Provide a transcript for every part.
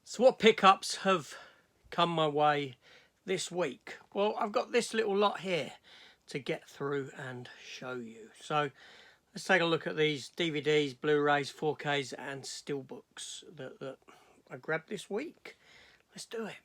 So what pickups have come my way this week? Well, I've got this little lot here to get through and show you. So let's take a look at these DVDs, Blu-rays, 4Ks and steelbooks that I grabbed this week. Let's do it.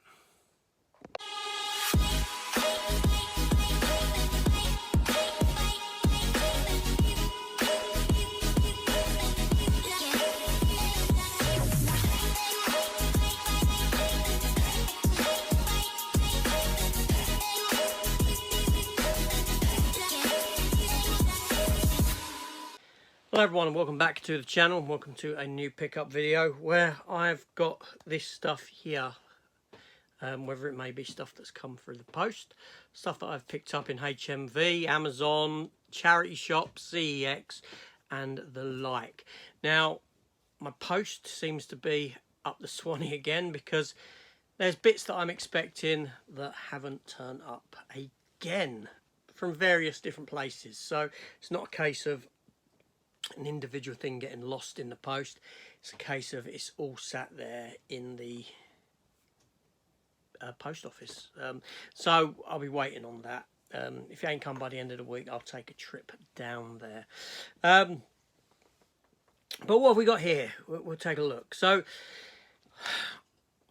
Hello everyone and welcome back to the channel. Welcome to a new pickup video where I've got this stuff here, whether it may be stuff that's come through the post, stuff that I've picked up in HMV, Amazon, charity shops, CEX and the like. Now my post seems to be up the swanny again because there's bits that I'm expecting that haven't turned up again from various different places. So it's not a case of an individual thing getting lost in the post. It's a case of it's all sat there in the post office. So I'll be waiting on that. If it ain't come by the end of the week, I'll take a trip down there. But what have we got here? We'll take a look. So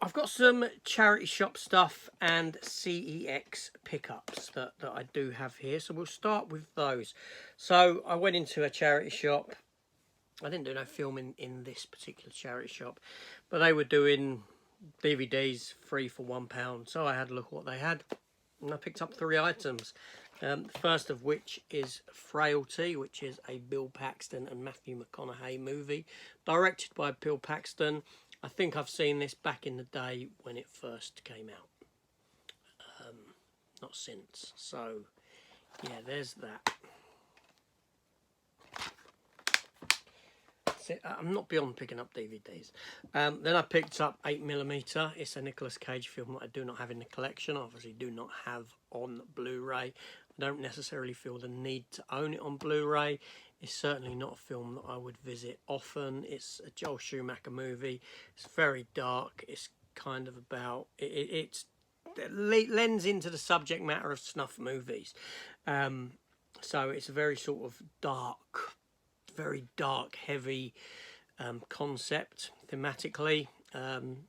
I've got some charity shop stuff and CEX pickups that I do have here. So we'll start with those. So I went into a charity shop. I didn't do no filming in this particular charity shop, but they were doing DVDs free for £1. So I had a look at what they had and I picked up 3 items. The first of which is Frailty, which is a Bill Paxton and Matthew McConaughey movie, directed by Bill Paxton. I think I've seen this back in the day when it first came out. Not since. So, yeah, there's that. I'm not beyond picking up DVDs. Then I picked up 8mm. It's a Nicolas Cage film that I do not have in the collection. I obviously do not have on Blu-ray. I don't necessarily feel the need to own it on Blu-ray. It's certainly not a film that I would visit often. It's a Joel Schumacher movie. It's very dark. It's kind of about... It lends into the subject matter of snuff movies. So it's a very sort of dark, very dark, heavy concept thematically. From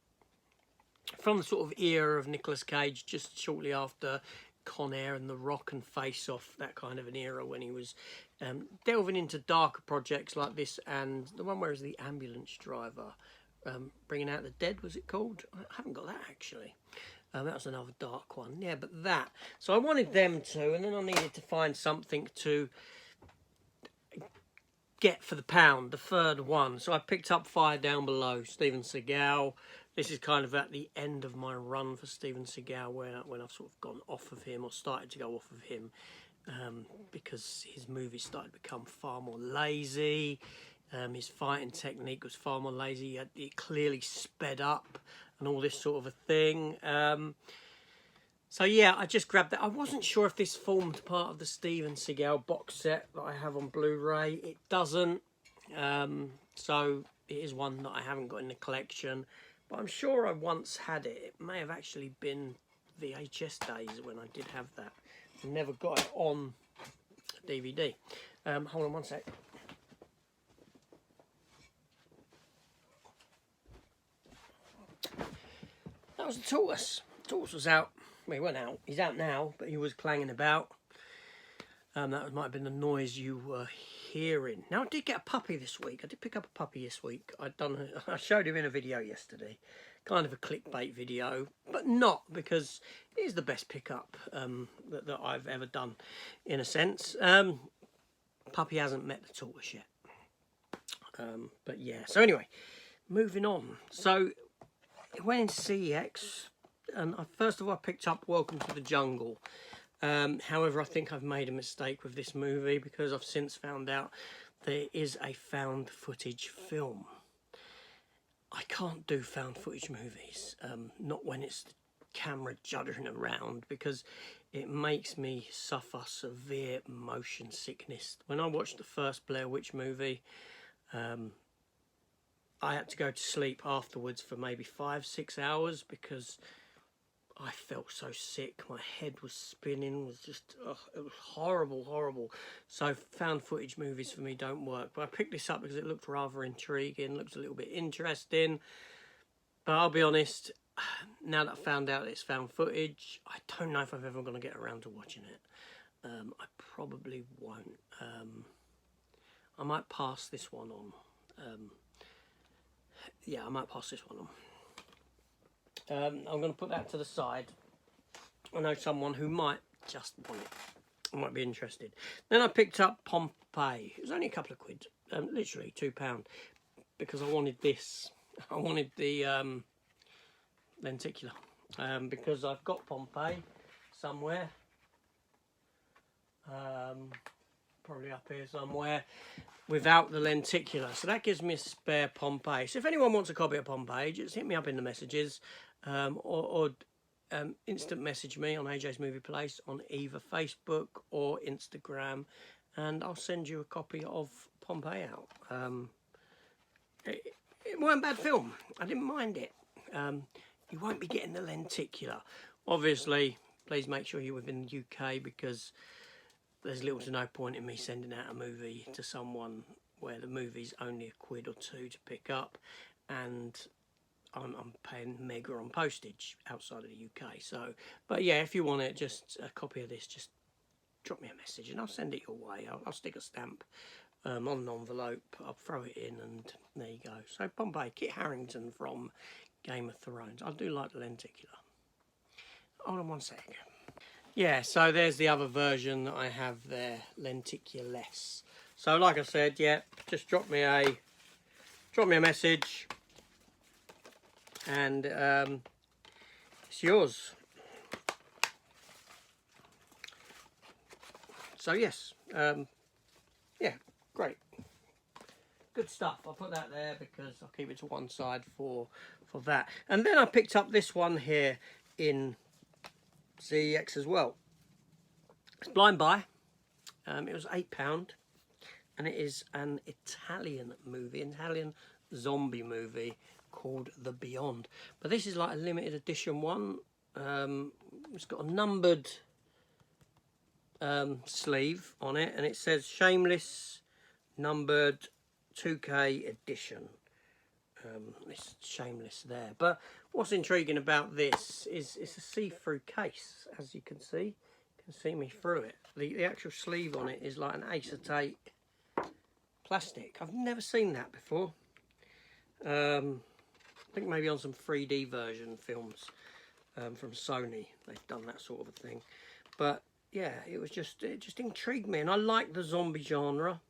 the sort of era of Nicolas Cage, just shortly after Con Air and The Rock and Face Off, that kind of an era when he was delving into darker projects like this, and the one where he's the ambulance driver, Bringing Out the Dead, was it called? I haven't got that actually. That was another dark one. Yeah, but that. So I wanted them to, and then I needed to find something to get for the pound, the third one. So I picked up Fire Down Below, Steven Seagal. This is kind of at the end of my run for Steven Seagal, when I've sort of gone off of him, or started to go off of him, because his movies started to become far more lazy. His fighting technique was far more lazy. It clearly sped up and all this sort of a thing. So yeah, I just grabbed that. I wasn't sure if this formed part of the Steven Seagal box set that I have on Blu-ray. It doesn't. So it is one that I haven't got in the collection. But I'm sure I once had it. It may have actually been VHS days when I did have that. I never got it on DVD. Hold on one sec. That was the Tortoise. The Tortoise was out. Well, he went out. He's out now, but he was clanging about. That might have been the noise you were hearing. Now, I did get a puppy this week. I did pick up a puppy this week. I showed him in a video yesterday. Kind of a clickbait video, but not, because it is the best pickup that I've ever done, in a sense. Puppy hasn't met the tortoise yet. But yeah, so anyway, moving on. So it went into CEX, and first of all I picked up Welcome to the Jungle. However, I think I've made a mistake with this movie, because I've since found out there is a found footage film. I can't do found footage movies, not when it's the camera juddering around, because it makes me suffer severe motion sickness. When I watched the first Blair Witch movie, I had to go to sleep afterwards for maybe 5-6 hours because I felt so sick. My head was spinning. It was just, it was horrible, horrible. So found footage movies for me don't work. But I picked this up because it looked rather intriguing, looks a little bit interesting. But I'll be honest, now that I found out it's found footage, I don't know if I'm ever going to get around to watching it. I probably won't. I might pass this one on. Yeah, I might pass this one on. I'm going to put that to the side. I know someone who might just want it. I might be interested. Then I picked up Pompei. It was only a couple of quid. Literally £2. Because I wanted this. I wanted the lenticular. Because I've got Pompei somewhere. Probably up here somewhere. Without the lenticular. So that gives me a spare Pompei. So if anyone wants a copy of Pompei, just hit me up in the messages. Or instant message me on AJ's Movie Place on either Facebook or Instagram, and I'll send you a copy of Pompei out. It weren't a bad film. I didn't mind it. You won't be getting the lenticular. Obviously, please make sure you're within the UK because there's little to no point in me sending out a movie to someone where the movie's only a quid or two to pick up, and I'm paying mega on postage outside of the UK. So, but yeah, if you want it, just a copy of this, just drop me a message and I'll send it your way. I'll stick a stamp on an envelope. I'll throw it in, and there you go. So Pompei, Kit Harington from Game of Thrones. I do like the lenticular. Hold on one sec. Yeah, so there's the other version that I have there, lenticuless. So like I said, yeah, just drop me a message. And it's yours. So yes, yeah, great, good stuff. I'll put that there because I'll keep it to one side for that. And then I picked up this one here in ZX as well. It's Blind Buy. It was £8, and it is an Italian movie, Italian zombie movie called The Beyond. But this is like a limited edition one. It's got a numbered sleeve on it, and it says Shameless numbered 2K edition. It's Shameless there. But what's intriguing about this is it's a see-through case, as you can see. You can see me through it. The actual sleeve on it is like an acetate plastic. I've never seen that before. I think maybe on some 3D version films from Sony, they've done that sort of a thing. But yeah, it just intrigued me, and I like the zombie genre.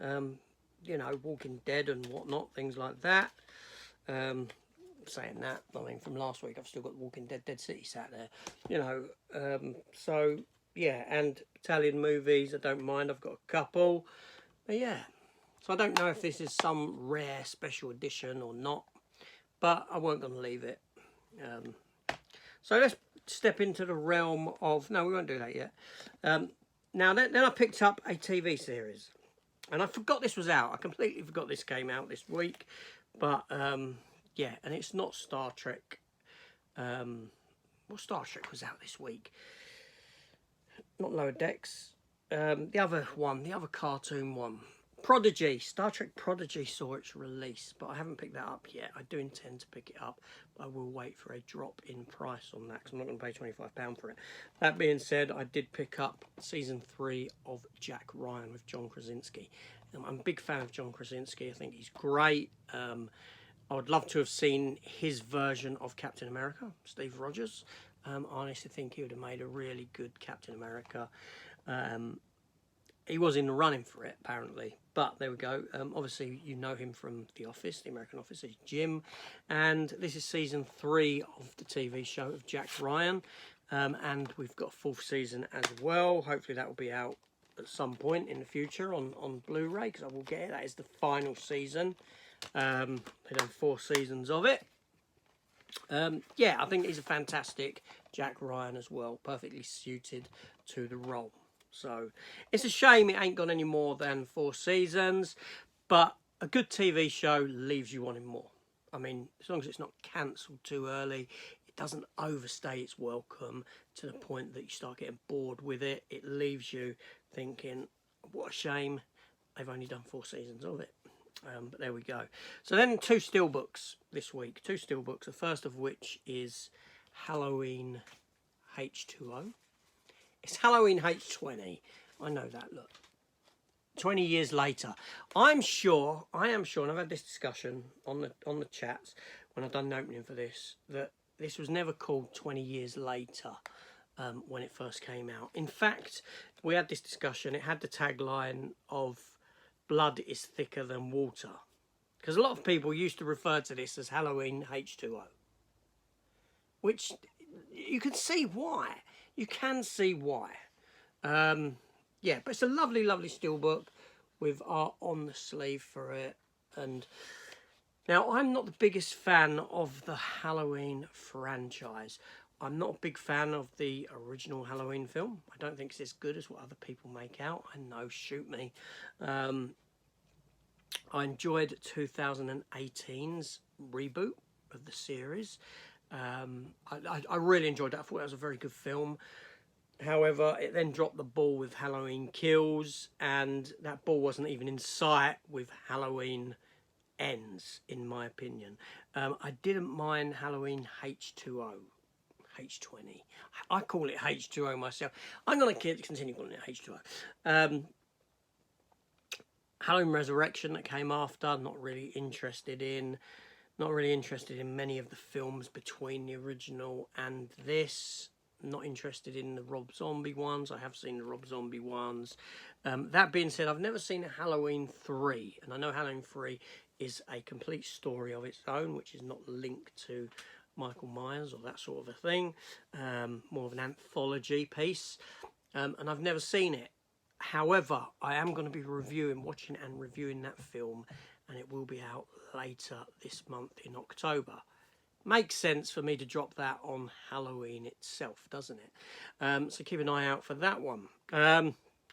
You know, Walking Dead and whatnot, things like that. Saying that, I mean, from last week, I've still got Walking Dead, Dead City sat there. You know, so yeah, and Italian movies, I don't mind. I've got a couple. But yeah, so I don't know if this is some rare special edition or not, but I weren't going to leave it. So let's step into the realm of... No, we won't do that yet. Now, then I picked up a TV series. And I forgot this was out. I completely forgot this came out this week. But, yeah, and it's not Star Trek. Well, Star Trek was out this week. Not Lower Decks. The other one, the other cartoon one. Prodigy, Star Trek Prodigy saw its release, but I haven't picked that up yet. I do intend to pick it up, but I will wait for a drop in price on that because I'm not going to pay £25 for it. That being said, I did pick up season 3 of Jack Ryan with John Krasinski. I'm a big fan of John Krasinski. I think he's great. I would love to have seen his version of Captain America, Steve Rogers. I honestly think he would have made a really good Captain America. He was in the running for it, apparently. But there we go. Obviously, you know him from The Office, the American Office, as Jim. And this is season 3 of the TV show of Jack Ryan. And we've got a 4th season as well. Hopefully that will be out at some point in the future on Blu-ray, because I will get it. That is the final season. They've done 4 seasons of it. Yeah, I think he's a fantastic Jack Ryan as well. Perfectly suited to the role. So it's a shame it ain't got any more than 4 seasons, but a good TV show leaves you wanting more. I mean, as long as it's not cancelled too early, it doesn't overstay its welcome to the point that you start getting bored with it. It leaves you thinking, what a shame, they've only done 4 seasons of it. But there we go. So then 2 steelbooks this week. 2 steelbooks, the first of which is Halloween H2O. It's Halloween H20. I know that, look. 20 years later. I am sure, and I've had this discussion on the chats when I've done an opening for this, that this was never called 20 years later when it first came out. In fact, we had this discussion, it had the tagline of blood is thicker than water. Because a lot of people used to refer to this as Halloween H2O. Which, you can see why. You can see why. Yeah, but it's a lovely, lovely steelbook with art on the sleeve for it. And now, I'm not the biggest fan of the Halloween franchise. I'm not a big fan of the original Halloween film. I don't think it's as good as what other people make out. I know, shoot me. I enjoyed 2018's reboot of the series. I really enjoyed that. I thought that was a very good film. However, it then dropped the ball with Halloween Kills, and that ball wasn't even in sight with Halloween Ends, in my opinion. I didn't mind Halloween H2O, H20. I call it H2O myself. I'm going to continue calling it H2O. Halloween Resurrection that came after, not really interested in. Not really interested in many of the films between the original and this. Not interested in the Rob Zombie ones. I have seen the Rob Zombie ones. That being said, I've never seen Halloween 3. And I know Halloween 3 is a complete story of its own, which is not linked to Michael Myers or that sort of a thing. More of an anthology piece. And I've never seen it. However, I am going to be watching and reviewing that film. And it will be out later this month in October. Makes sense for me to drop that on Halloween itself, doesn't it? So keep an eye out for that one.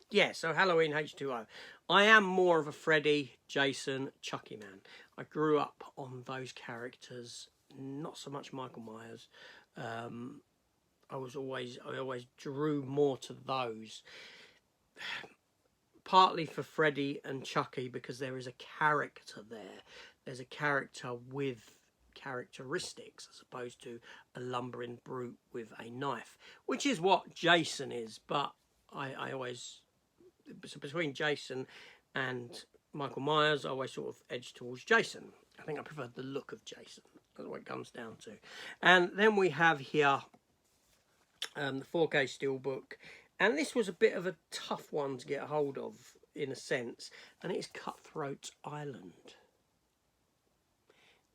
Yeah, so Halloween H2O. I am more of a Freddy, Jason, Chucky man. I grew up on those characters, not so much Michael Myers. I always drew more to those. Partly for Freddy and Chucky because there is a character there. There's a character with characteristics as opposed to a lumbering brute with a knife, which is what Jason is. But I always, so between Jason and Michael Myers, I always sort of edge towards Jason. I think I prefer the look of Jason. That's what it comes down to. And then we have here the 4K Steelbook. And this was a bit of a tough one to get hold of, in a sense. And it's Cutthroats Island.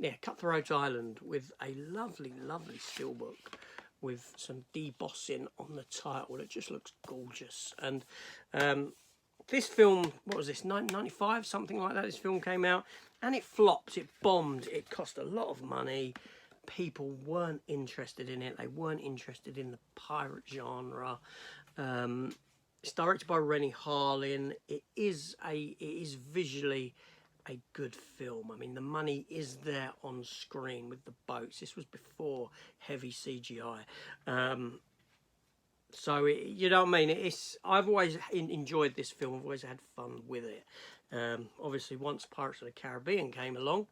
Yeah, Cutthroats Island with a lovely, lovely steelbook with some debossing on the title. It just looks gorgeous. And this film, what was this, 1995, something like that, this film came out. And it flopped, it bombed, it cost a lot of money. People weren't interested in it. They weren't interested in the pirate genre. It's directed by Rennie Harlin. It is visually a good film. I mean, the money is there on screen with the boats. This was before heavy CGI. So, you know what I mean? I've always enjoyed this film. I've always had fun with it. Obviously, once Pirates of the Caribbean came along,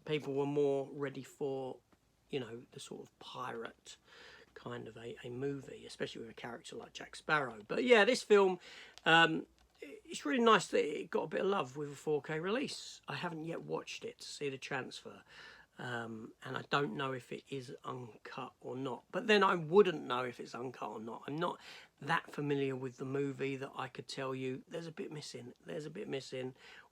people were more ready for, you know, the sort of pirate kind of a movie, especially with a character like Jack Sparrow. But yeah, this film, it's really nice that it got a bit of love with a 4K release. I haven't yet watched it to see the transfer, and I don't know if it is uncut or not. But then I wouldn't know if it's uncut or not. I'm not that familiar with the movie that I could tell you there's a bit missing,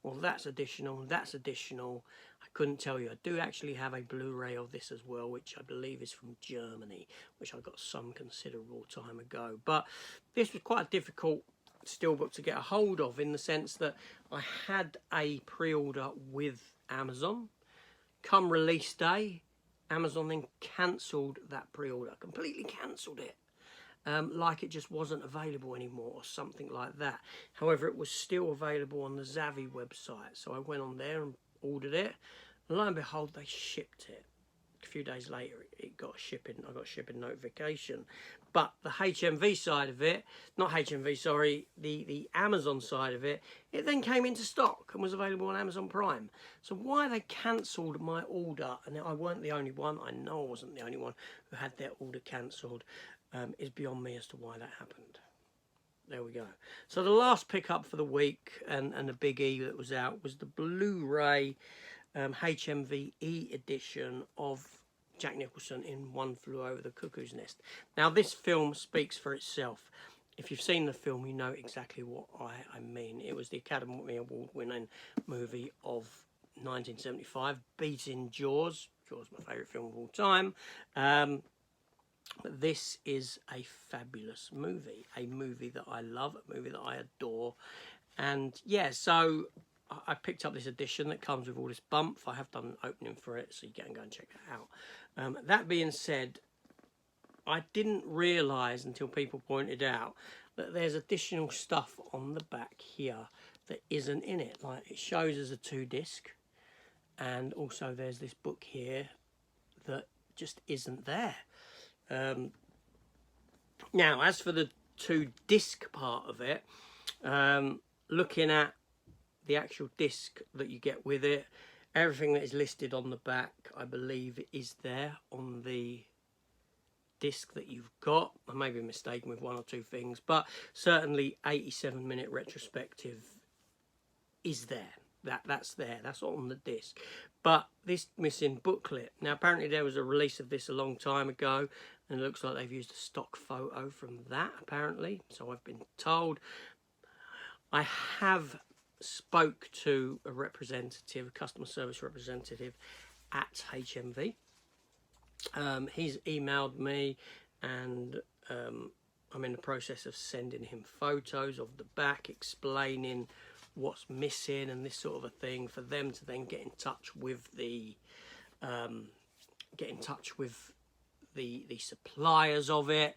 or that's additional, I couldn't tell you. I do actually have a Blu-ray of this as well, which I believe is from Germany, which I got some considerable time ago. But this was quite a difficult steelbook to get a hold of, in the sense that I had a pre-order with Amazon. Come release day, Amazon then cancelled that pre-order, completely cancelled it. like it just wasn't available anymore or something like that. However, it was still available on the Zavvi website, so I went on there and ordered it, and lo and behold, they shipped it. A few days later, I got a shipping notification. But the HMV side of it, not HMV, sorry, the Amazon side of it, it then came into stock and was available on Amazon Prime. So why they cancelled my order, and I weren't the only one, I know I wasn't the only one who had their order cancelled, is beyond me as to why that happened. There we go. So the last pickup for the week, and the big E that was out, was the Blu-ray HMV E edition of Jack Nicholson in One Flew Over the Cuckoo's Nest. Now, this film speaks for itself. If you've seen the film, you know exactly what I mean. It was the Academy Award-winning movie of 1975, beating Jaws. Jaws, my favourite film of all time. But this is a fabulous movie. A movie that I love, a movie that I adore. And, yeah, so I picked up this edition that comes with all this bump. I have done an opening for it, so you can go and check that out. That being said, I didn't realise until people pointed out that there's additional stuff on the back here that isn't in it. Like, it shows as a 2-disc, and also there's this book here that just isn't there. Now, as for the 2-disc part of it, looking at the actual disc that you get with it, everything that is listed on the back, I believe, is there on the disc that you've got. I may be mistaken with one or two things, but certainly 87-minute retrospective is there. That's there. That's on the disc. But this missing booklet. Now, apparently there was a release of this a long time ago, and it looks like they've used a stock photo from that, apparently. So I've been told. I have spoke to a representative, a customer service representative at HMV. He's emailed me, and I'm in the process of sending him photos of the back, explaining what's missing and this sort of a thing, for them to then get in touch with the suppliers of it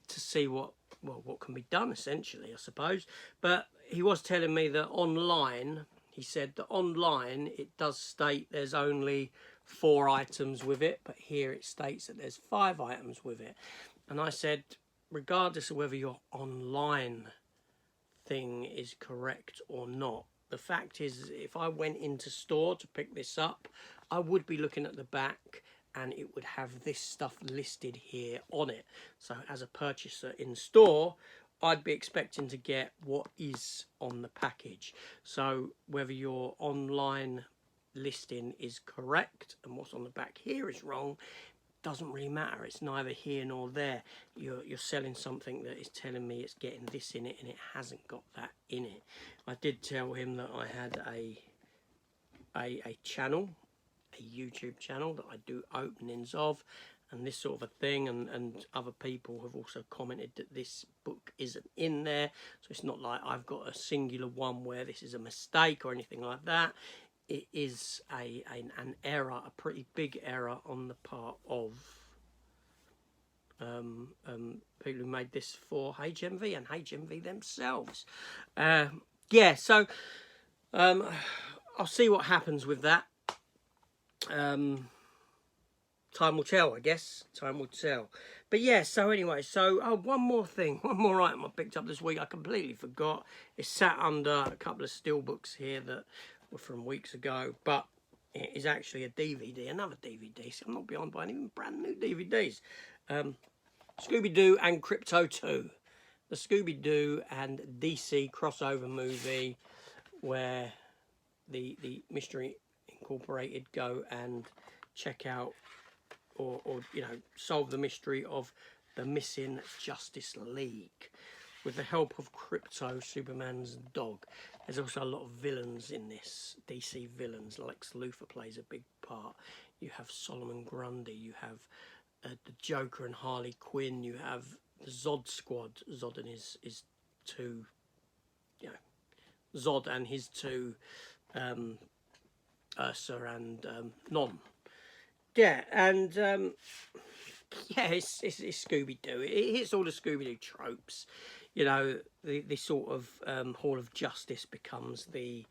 to see what can be done, essentially, I suppose. But he was telling me that online, he said that online it does state there's only 4 items with it, but here it states that there's 5 items with it. And I said, regardless of whether your online thing is correct or not, the fact is, if I went into store to pick this up, I would be looking at the back and it would have this stuff listed here on it. So as a purchaser in store, I'd be expecting to get what is on the package. So whether your online listing is correct and what's on the back here is wrong, doesn't really matter. It's neither here nor there. You're selling something that is telling me it's getting this in it and it hasn't got that in it. I did tell him that I had a channel, a YouTube channel that I do openings of and this sort of a thing, and other people have also commented that this book isn't in there. So it's not like I've got a singular one where this is a mistake or anything like that. It is an error, a pretty big error on the part of people who made this for HMV and HMV themselves. Yeah, so I'll see what happens with that. Time will tell, I guess. Time will tell. But yeah, so anyway, one more item I picked up this week I completely forgot. It's sat under a couple of steelbooks here that were from weeks ago, but it is actually a DVD, another DVD. So I'm not behind buying even brand new DVDs. ScoobyDoo and Crypto 2. The Scooby-Doo and DC crossover movie where the Mystery Incorporated go and check out or solve the mystery of the missing Justice League with the help of Crypto, Superman's dog. There's also a lot of villains in this, DC villains. Lex Luthor plays a big part. You have Solomon Grundy, you have the Joker and Harley Quinn, you have the Zod squad, Zod and his two, Zod and his two, Ursa and Non. Yeah, and yeah, it's Scooby-Doo. It hits all the Scooby-Doo tropes. You know, the sort of Hall of Justice becomes the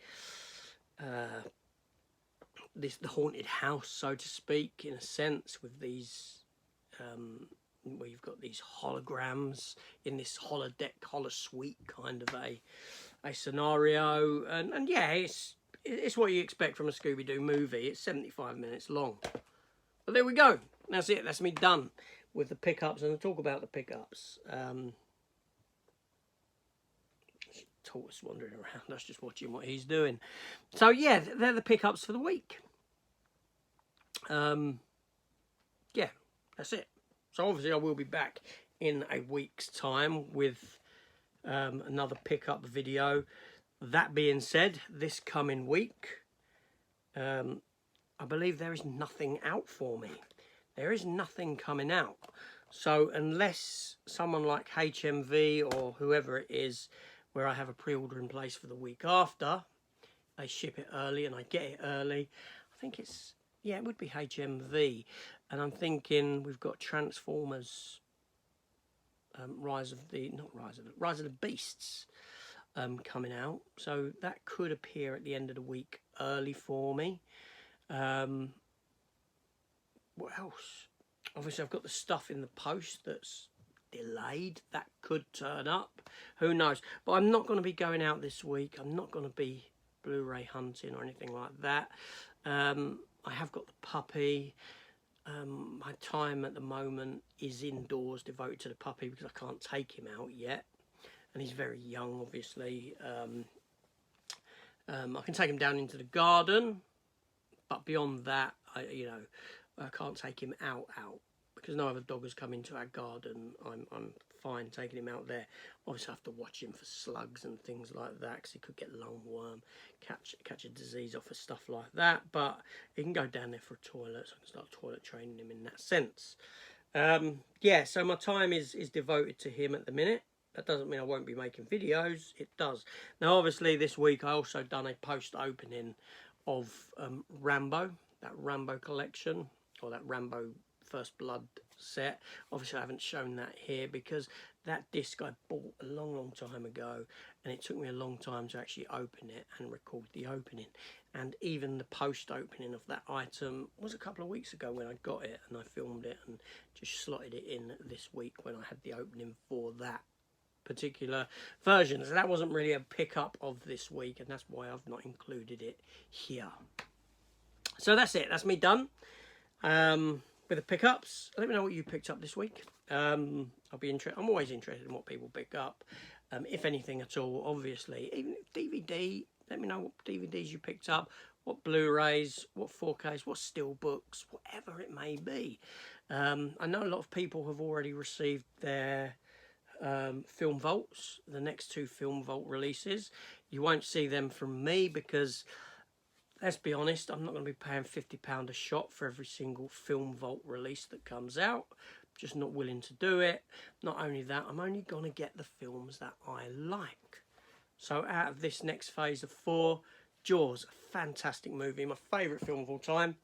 the haunted house, so to speak, in a sense, with these where you've got these holograms in this holodeck, holosuite kind of a scenario, and yeah, it's what you expect from a Scooby-Doo movie. It's 75 minutes long. But there we go. That's it. That's me done with the pickups, and I'll talk about the pickups. Tortoise wandering around. That's just watching what he's doing. So yeah, they're the pickups for the week. Yeah, that's it. So obviously I will be back in a week's time with another pickup video. That being said, this coming week, I believe there is nothing out for me. There is nothing coming out. So unless someone like HMV or whoever it is, where I have a pre-order in place for the week after, they ship it early and I get it early. I think it's, yeah, it would be HMV. And I'm thinking we've got Transformers, Rise of the Beasts coming out. So that could appear at the end of the week early for me. What else? Obviously I've got the stuff in the post that's delayed. That could turn up. Who knows? But I'm not going to be going out this week. I'm not going to be Blu-ray hunting or anything like that. I have got the puppy. My time at the moment is indoors devoted to the puppy because I can't take him out yet. And he's very young, obviously. I can take him down into the garden. But beyond that, I can't take him out. Because no other dog has come into our garden. I'm fine taking him out there. Obviously I have to watch him for slugs and things like that, because he could get lungworm, catch a disease off of stuff like that. But he can go down there for a toilet, so I can start toilet training him in that sense. Yeah, so my time is devoted to him at the minute. That doesn't mean I won't be making videos. It does. Now obviously this week I also done a post opening of Rambo, that Rambo collection, or that Rambo First Blood set. Obviously I haven't shown that here because that disc I bought a long time ago, and it took me a long time to actually open it and record the opening. And even the post opening of that item was a couple of weeks ago when I got it, and I filmed it and just slotted it in this week when I had the opening for that particular version. So that wasn't really a pickup of this week, and that's why I've not included it here. So that's it. That's me done with the pickups. Let me know what you picked up this week. I'll be interested. I'm always interested in what people pick up, if anything at all. Obviously, even if DVD. Let me know what DVDs you picked up, what Blu-rays, what 4Ks, what steelbooks, whatever it may be. I know a lot of people have already received their film vaults, the next 2 film vault releases. You won't see them from me because, let's be honest, I'm not going to be paying £50 a shot for every single film vault release that comes out. Just not willing to do it. Not only that, I'm only going to get the films that I like. So out of this next phase of 4, Jaws, a fantastic movie, my favourite film of all time.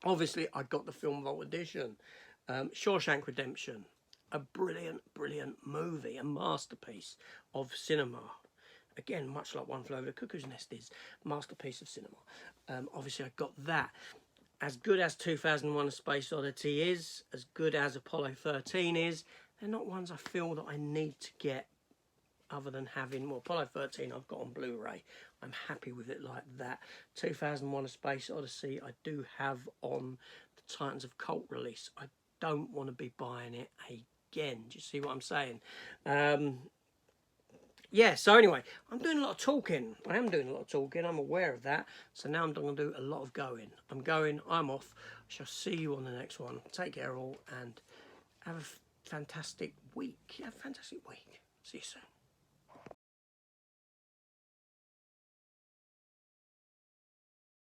Obviously, I got the film vault edition. Shawshank Redemption, a brilliant movie, a masterpiece of cinema. Again, much like One Flew Over the Cuckoo's Nest is, masterpiece of cinema. Obviously, I got that. As good as 2001: A Space Odyssey is, as good as Apollo 13 is, they're not ones I feel that I need to get, other than having, well, Apollo 13 I've got on Blu-ray. I'm happy with it like that. 2001: A Space Odyssey I do have on the Titans of Cult release. I don't want to be buying it again. Do you see what I'm saying? Yeah, so anyway, I'm doing a lot of talking. I am doing a lot of talking. I'm aware of that. So now I'm going to do a lot of going. I'm going. I'm off. I shall see you on the next one. Take care all, and have a fantastic week. Have a fantastic week. See you soon.